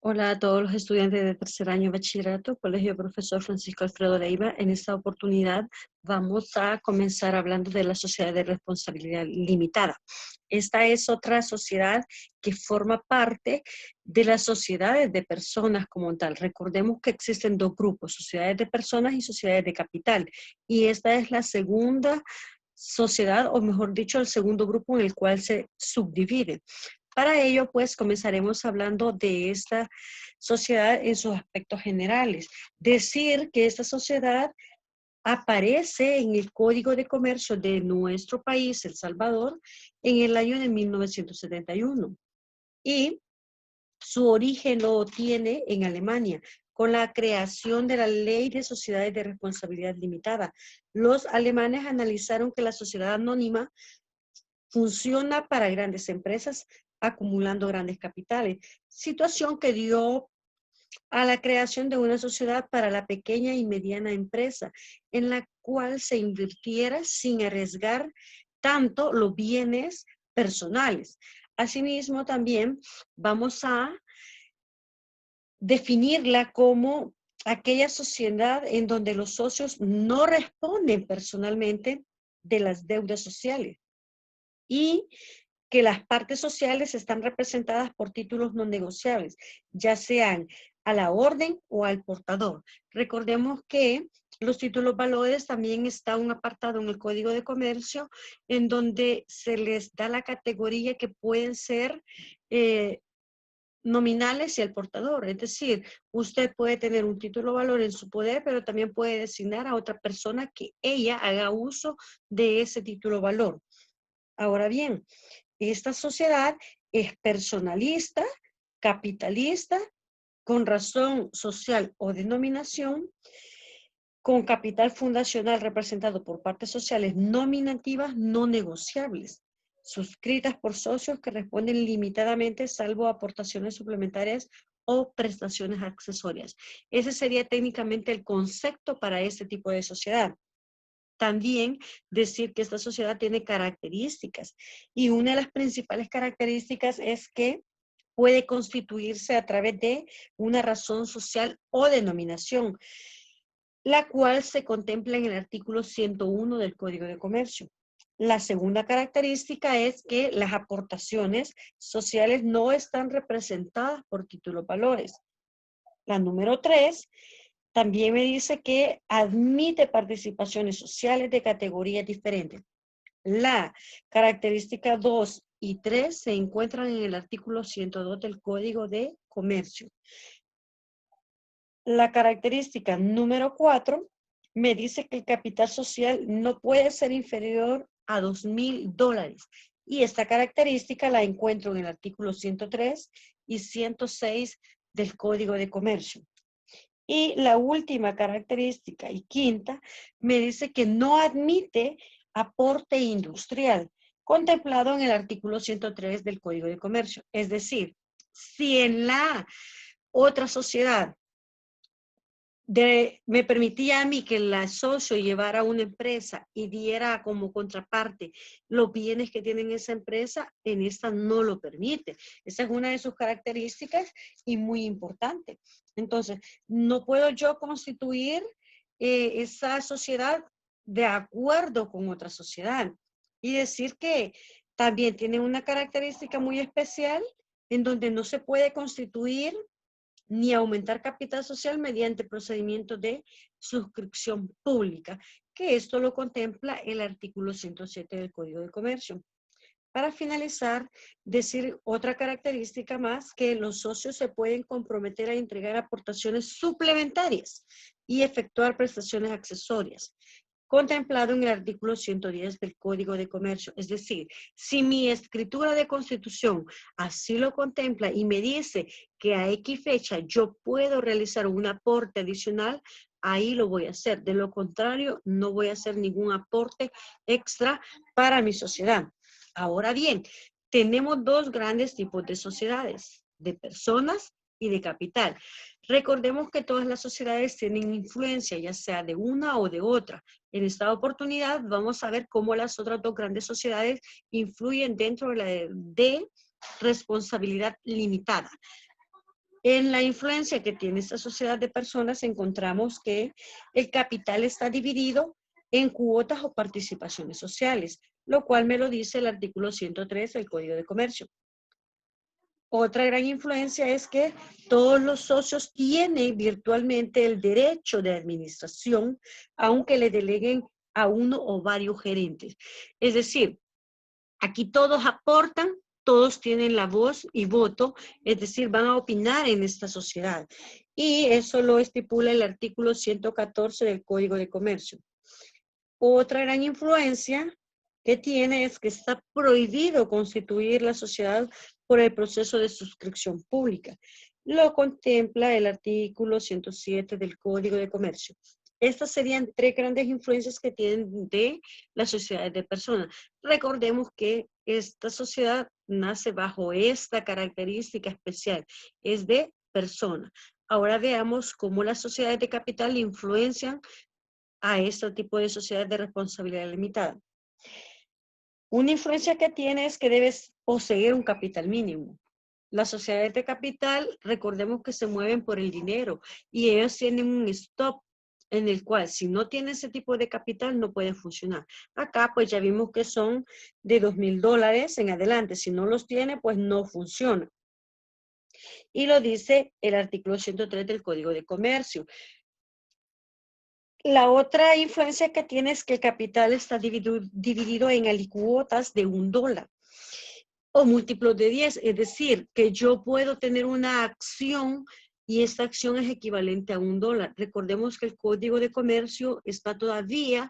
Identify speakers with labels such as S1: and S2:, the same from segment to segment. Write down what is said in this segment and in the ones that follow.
S1: Hola a todos los estudiantes de tercer año de bachillerato, Colegio Profesor Francisco Alfredo Leiva. En esta oportunidad vamos a comenzar hablando de la sociedad de responsabilidad limitada. Esta es otra sociedad que forma parte de las sociedades de personas como tal. Recordemos que existen dos grupos, sociedades de personas y sociedades de capital. Y esta es la segunda sociedad, o mejor dicho, el segundo grupo en el cual se subdivide. Para ello, pues, comenzaremos hablando de esta sociedad en sus aspectos generales. Decir que esta sociedad aparece en el Código de Comercio de nuestro país, El Salvador, en el año de 1971. Y su origen lo tiene en Alemania, con la creación de la Ley de Sociedades de Responsabilidad Limitada. Los alemanes analizaron que la sociedad anónima funciona para grandes empresas acumulando grandes capitales, situación que dio a la creación de una sociedad para la pequeña y mediana empresa, en la cual se invirtiera sin arriesgar tanto los bienes personales. Asimismo, también vamos a definirla como aquella sociedad en donde los socios no responden personalmente de las deudas sociales y que las partes sociales están representadas por títulos no negociables, ya sean a la orden o al portador. Recordemos que los títulos valores también está un apartado en el Código de Comercio en donde se les da la categoría que pueden ser nominales y al portador. Es decir, usted puede tener un título valor en su poder, pero también puede designar a otra persona que ella haga uso de ese título valor. Ahora bien, esta sociedad es personalista, capitalista, con razón social o denominación, con capital fundacional representado por partes sociales nominativas no negociables, suscritas por socios que responden limitadamente salvo aportaciones suplementarias o prestaciones accesorias. Ese sería técnicamente el concepto para este tipo de sociedad. También decir que esta sociedad tiene características y una de las principales características es que puede constituirse a través de una razón social o denominación, la cual se contempla en el artículo 101 del Código de Comercio. La segunda característica es que las aportaciones sociales no están representadas por títulos valores. La número 3 también me dice que admite participaciones sociales de categorías diferentes. La característica 2 y 3 se encuentran en el artículo 102 del Código de Comercio. La característica número 4 me dice que el capital social no puede ser inferior a $2,000. Y esta característica la encuentro en el artículo 103 y 106 del Código de Comercio. Y la última característica y quinta me dice que no admite aporte industrial, contemplado en el artículo 103 del Código de Comercio. Es decir, si en la otra sociedad me permitía a mí que el socio llevara una empresa y diera como contraparte los bienes que tiene esa empresa, en esta no lo permite. Esa es una de sus características y muy importante. Entonces, no puedo yo constituir esa sociedad de acuerdo con otra sociedad y decir que también tiene una característica muy especial en donde no se puede constituir ni aumentar capital social mediante procedimiento de suscripción pública, que esto lo contempla el artículo 107 del Código de Comercio. Para finalizar, decir otra característica más, que los socios se pueden comprometer a entregar aportaciones suplementarias y efectuar prestaciones accesorias, contemplado en el artículo 110 del Código de Comercio. Es decir, si mi escritura de constitución así lo contempla y me dice que a X fecha yo puedo realizar un aporte adicional, ahí lo voy a hacer. De lo contrario, no voy a hacer ningún aporte extra para mi sociedad. Ahora bien, tenemos dos grandes tipos de sociedades, de personas y de capital. Recordemos que todas las sociedades tienen influencia, ya sea de una o de otra. En esta oportunidad vamos a ver cómo las otras dos grandes sociedades influyen dentro de la de responsabilidad limitada. En la influencia que tiene esta sociedad de personas encontramos que el capital está dividido en cuotas o participaciones sociales, lo cual me lo dice el artículo 103 del Código de Comercio. Otra gran influencia es que todos los socios tienen virtualmente el derecho de administración, aunque le deleguen a uno o varios gerentes. Es decir, aquí todos aportan, todos tienen la voz y voto, es decir, van a opinar en esta sociedad. Y eso lo estipula el artículo 114 del Código de Comercio. Otra gran influencia que tiene es que está prohibido constituir la sociedad por el proceso de suscripción pública. Lo contempla el artículo 107 del Código de Comercio. Estas serían tres grandes influencias que tienen de las sociedades de personas. Recordemos que esta sociedad nace bajo esta característica especial, es de persona. Ahora veamos cómo las sociedades de capital influencian a este tipo de sociedades de responsabilidad limitada. Una influencia que tiene es que debes poseer un capital mínimo. Las sociedades de capital, recordemos que se mueven por el dinero y ellos tienen un stop en el cual si no tiene ese tipo de capital no puede funcionar. Acá pues ya vimos que son de $2,000 en adelante. Si no los tiene pues no funciona. Y lo dice el artículo 103 del Código de Comercio. La otra influencia que tiene es que el capital está dividido en alicuotas de $1 o múltiplos de 10, es decir, que yo puedo tener una acción y esta acción es equivalente a $1. Recordemos que el Código de Comercio está todavía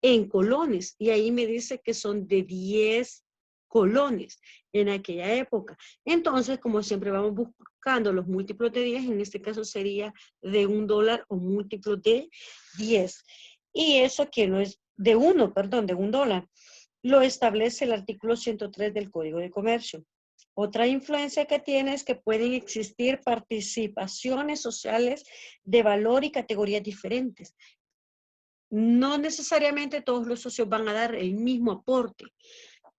S1: en colones y ahí me dice que son de 10 colones en aquella época. Entonces, como siempre vamos buscando los múltiplos de 10, en este caso sería de $1 o múltiplo de 10. Y eso que no es de 1, perdón, de $1. Lo establece el artículo 103 del Código de Comercio. Otra influencia que tiene es que pueden existir participaciones sociales de valor y categorías diferentes. No necesariamente todos los socios van a dar el mismo aporte.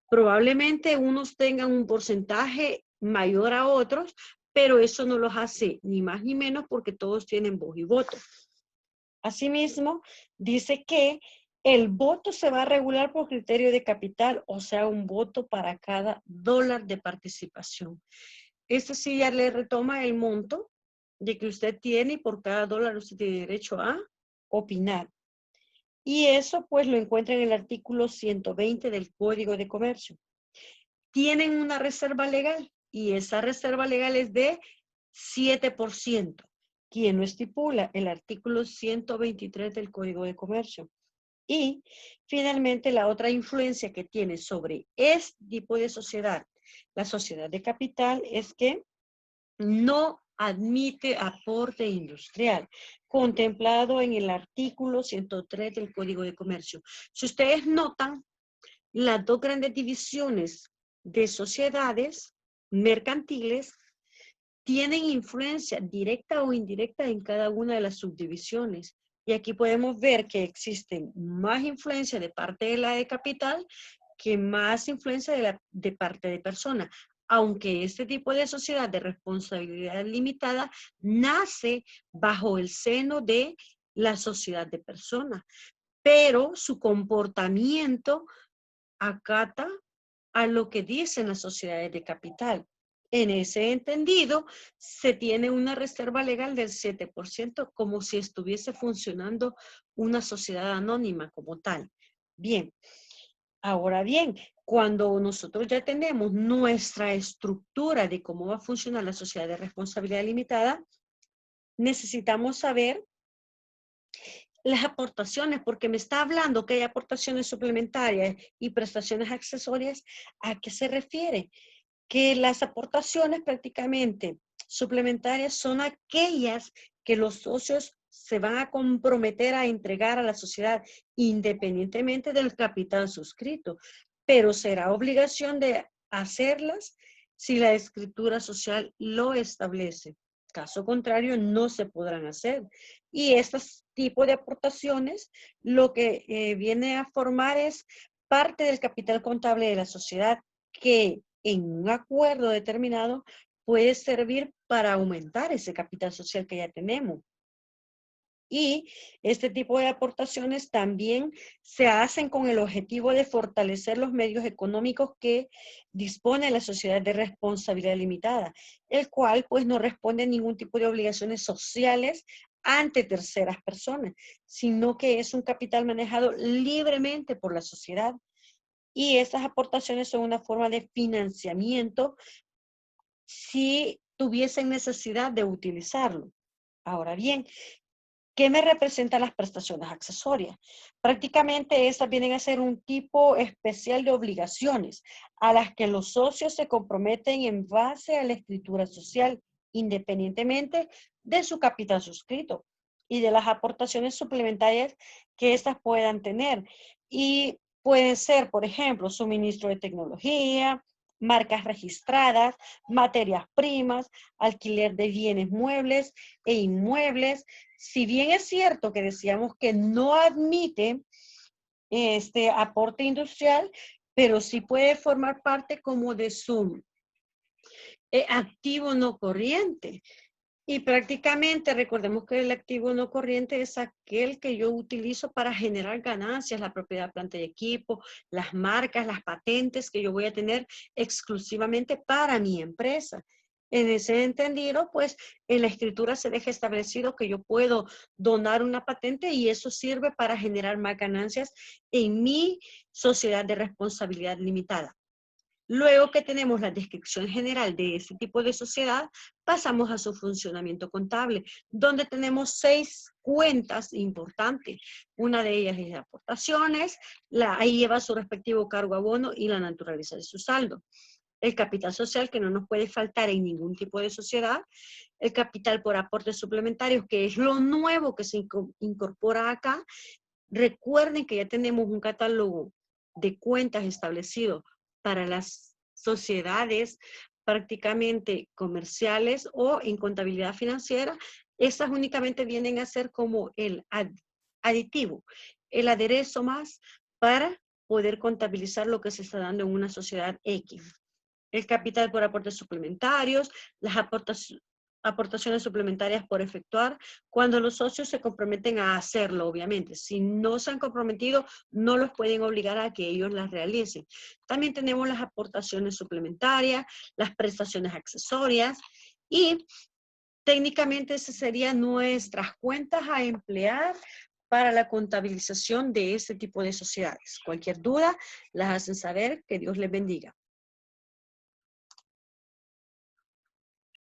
S1: Probablemente unos tengan un porcentaje mayor a otros, pero eso no los hace ni más ni menos porque todos tienen voz y voto. Asimismo, dice que el voto se va a regular por criterio de capital, o sea, un voto para cada $1 de participación. Esto sí ya le retoma el monto de que usted tiene y por cada $1 usted tiene derecho a opinar. Y eso pues lo encuentra en el artículo 120 del Código de Comercio. Tienen una reserva legal y esa reserva legal es de 7%. ¿Quién lo estipula? El artículo 123 del Código de Comercio. Y finalmente la otra influencia que tiene sobre este tipo de sociedad, la sociedad de capital, es que no admite aporte industrial, contemplado en el artículo 103 del Código de Comercio. Si ustedes notan, las dos grandes divisiones de sociedades mercantiles tienen influencia directa o indirecta en cada una de las subdivisiones. Y aquí podemos ver que existen más influencia de parte de la de capital que más influencia de parte de persona. Aunque este tipo de sociedad de responsabilidad limitada nace bajo el seno de la sociedad de personas, pero su comportamiento acata a lo que dicen las sociedades de capital. En ese entendido, se tiene una reserva legal del 7%, como si estuviese funcionando una sociedad anónima como tal. Bien, ahora bien, cuando nosotros ya tenemos nuestra estructura de cómo va a funcionar la sociedad de responsabilidad limitada, necesitamos saber las aportaciones, porque me está hablando que hay aportaciones suplementarias y prestaciones accesorias. ¿A qué se refiere? Que las aportaciones prácticamente suplementarias son aquellas que los socios se van a comprometer a entregar a la sociedad independientemente del capital suscrito, pero será obligación de hacerlas si la escritura social lo establece. Caso contrario, no se podrán hacer. Y estos tipos de aportaciones lo que viene a formar es parte del capital contable de la sociedad que en un acuerdo determinado puede servir para aumentar ese capital social que ya tenemos. Y este tipo de aportaciones también se hacen con el objetivo de fortalecer los medios económicos que dispone la sociedad de responsabilidad limitada, el cual pues no responde a ningún tipo de obligaciones sociales ante terceras personas, sino que es un capital manejado libremente por la sociedad. Y estas aportaciones son una forma de financiamiento si tuviesen necesidad de utilizarlo. Ahora bien, ¿qué me representan las prestaciones accesorias? Prácticamente estas vienen a ser un tipo especial de obligaciones a las que los socios se comprometen en base a la escritura social, independientemente de su capital suscrito y de las aportaciones suplementarias que éstas puedan tener. Y pueden ser, por ejemplo, suministro de tecnología, marcas registradas, materias primas, alquiler de bienes muebles e inmuebles. Si bien es cierto que decíamos que no admite este aporte industrial, pero sí puede formar parte como de su activo no corriente. Y prácticamente recordemos que el activo no corriente es aquel que yo utilizo para generar ganancias, la propiedad, planta y equipo, las marcas, las patentes que yo voy a tener exclusivamente para mi empresa. En ese entendido, pues en la escritura se deja establecido que yo puedo donar una patente y eso sirve para generar más ganancias en mi sociedad de responsabilidad limitada. Luego que tenemos la descripción general de este tipo de sociedad, pasamos a su funcionamiento contable, donde tenemos 6 cuentas importantes. Una de ellas es de aportaciones, ahí lleva su respectivo cargo abono y la naturaleza de su saldo. El capital social, que no nos puede faltar en ningún tipo de sociedad. El capital por aportes suplementarios, que es lo nuevo que se incorpora acá. Recuerden que ya tenemos un catálogo de cuentas establecido para las sociedades prácticamente comerciales o en contabilidad financiera. Estas únicamente vienen a ser como el aditivo, el aderezo más para poder contabilizar lo que se está dando en una sociedad X. El capital por aportes suplementarios, las aportaciones suplementarias por efectuar, cuando los socios se comprometen a hacerlo, obviamente. Si no se han comprometido, no los pueden obligar a que ellos las realicen. También tenemos las aportaciones suplementarias, las prestaciones accesorias y técnicamente esas serían nuestras cuentas a emplear para la contabilización de este tipo de sociedades. Cualquier duda, las hacen saber. Que Dios les bendiga.